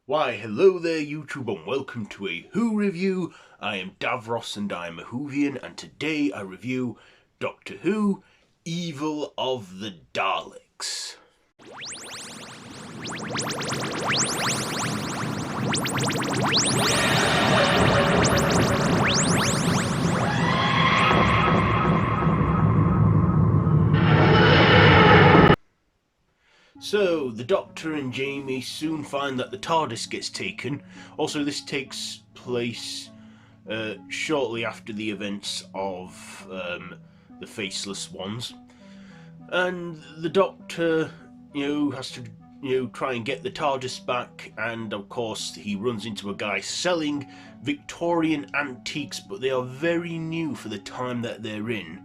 Why, hello there YouTube and welcome to a Who review. I am Davros and I am a Whovian, and today I review Doctor Who, Evil of the Daleks. So, the Doctor and Jamie soon find that the TARDIS gets taken. Also, this takes place shortly after the events of the Faceless Ones. And the Doctor, has to, try and get the TARDIS back, and of course he runs into a guy selling Victorian antiques, but they are very new for the time that they're in.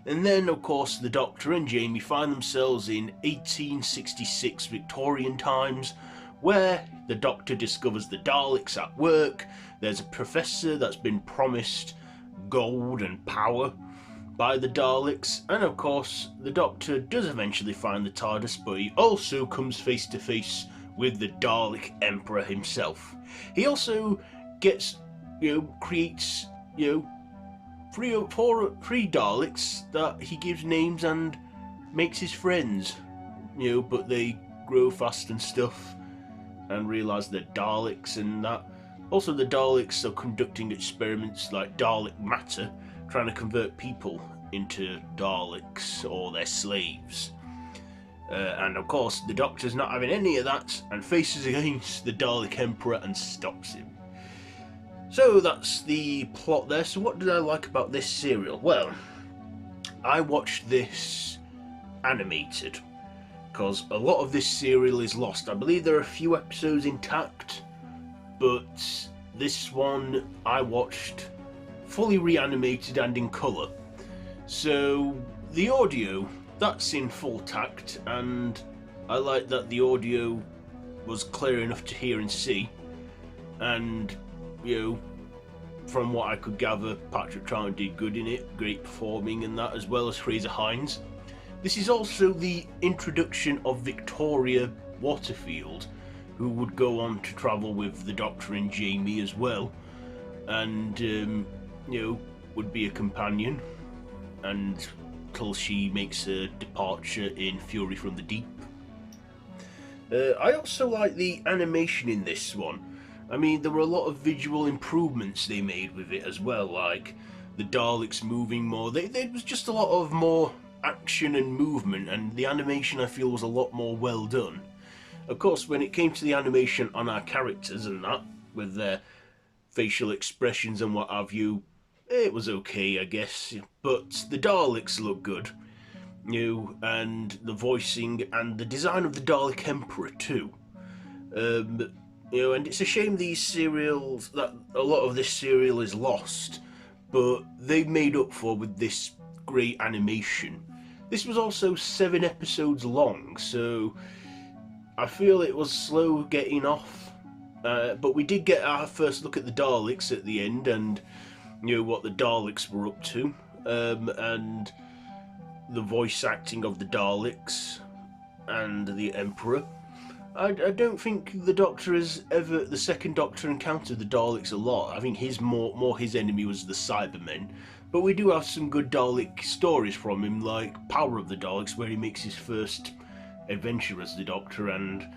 And then, of course, the Doctor and Jamie find themselves in 1866 Victorian times, where the Doctor discovers the Daleks at work. There's a professor that's been promised gold and power by the Daleks, and of course, the Doctor does eventually find the TARDIS, but he also comes face to face with the Dalek Emperor himself. He also gets, creates, three Daleks that he gives names and makes his friends, but they grow fast and stuff and realise they're Daleks and that. Also, the Daleks are conducting experiments like Dalek matter, trying to convert people into Daleks or their slaves. And of course, the Doctor's not having any of that and faces against the Dalek Emperor and stops him. So that's the plot there. So what did I like about this serial? Well, I watched this animated because a lot of this serial is lost. I believe there are a few episodes intact, but this one I watched fully reanimated and in colour. So the audio, that's in full tact, and I like that the audio was clear enough to hear and see. And from what I could gather, Patrick Troughton did good in it, great performing and that, as well as Frazer Hines. This is also the introduction of Victoria Waterfield, who would go on to travel with the Doctor and Jamie as well, and would be a companion until she makes a departure in Fury from the Deep. I also like the animation in this one. I mean, there were a lot of visual improvements they made with it as well, like the Daleks moving more. There was just a lot of more action and movement, and the animation I feel was a lot more well done. Of course, when it came to the animation on our characters and that, with their facial expressions and what have you, it was okay, I guess. But the Daleks look good, and the voicing and the design of the Dalek Emperor too. And it's a shame these serials, that a lot of this serial is lost, but they made up for with this great animation. This was also 7 episodes long, so I feel it was slow getting off, but we did get our first look at the Daleks at the end, and what the Daleks were up to, and the voice acting of the Daleks and the Emperor. I don't think the Doctor has ever, the second Doctor, encountered the Daleks a lot. I think his enemy was the Cybermen, but we do have some good Dalek stories from him, like Power of the Daleks, where he makes his first adventure as the Doctor, and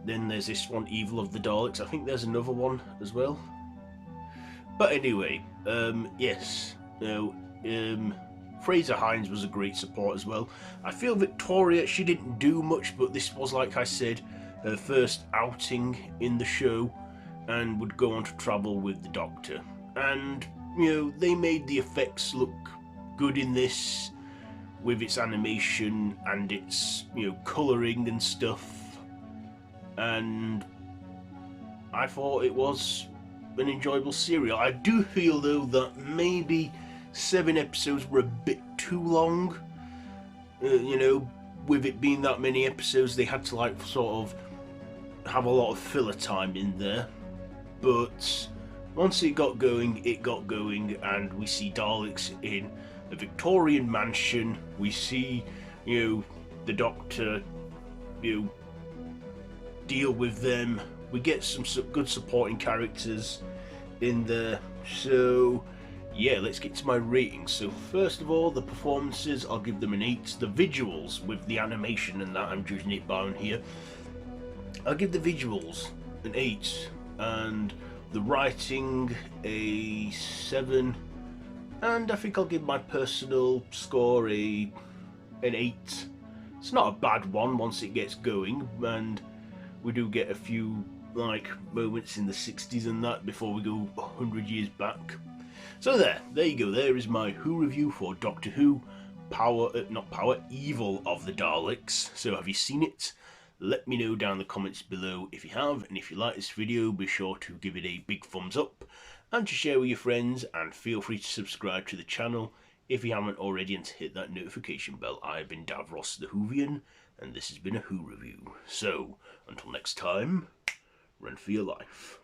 then there's this one, Evil of the Daleks. I think there's another one as well. But anyway, yes, Frazer Hines was a great support as well. I feel Victoria, she didn't do much, but this was, like I said, her first outing in the show, and would go on to travel with the Doctor. And, they made the effects look good in this, with its animation and its, colouring and stuff. And I thought it was an enjoyable serial. I do feel, though, that maybe 7 episodes were a bit too long. With it being that many episodes, they had to sort of have a lot of filler time in there. But once it got going, and we see Daleks in a Victorian mansion. We see, the Doctor, deal with them. We get some good supporting characters in there. So yeah, let's get to my ratings. So first of all, the performances, I'll give them an 8. The visuals with the animation and that, I'm judging it down here. I'll give the visuals an 8, and the writing a 7, and I think I'll give my personal score an 8. It's not a bad one once it gets going, and we do get a few like moments in the 60s and that before we go 100 years back. So there you go. There is my Who review for Doctor Who, Evil of the Daleks. So have you seen it? Let me know down in the comments below if you have, and if you like this video, be sure to give it a big thumbs up and to share with your friends, and feel free to subscribe to the channel if you haven't already, and to hit that notification bell. I've been Davros the Whovian, and this has been a Who review. So until next time, run for your life.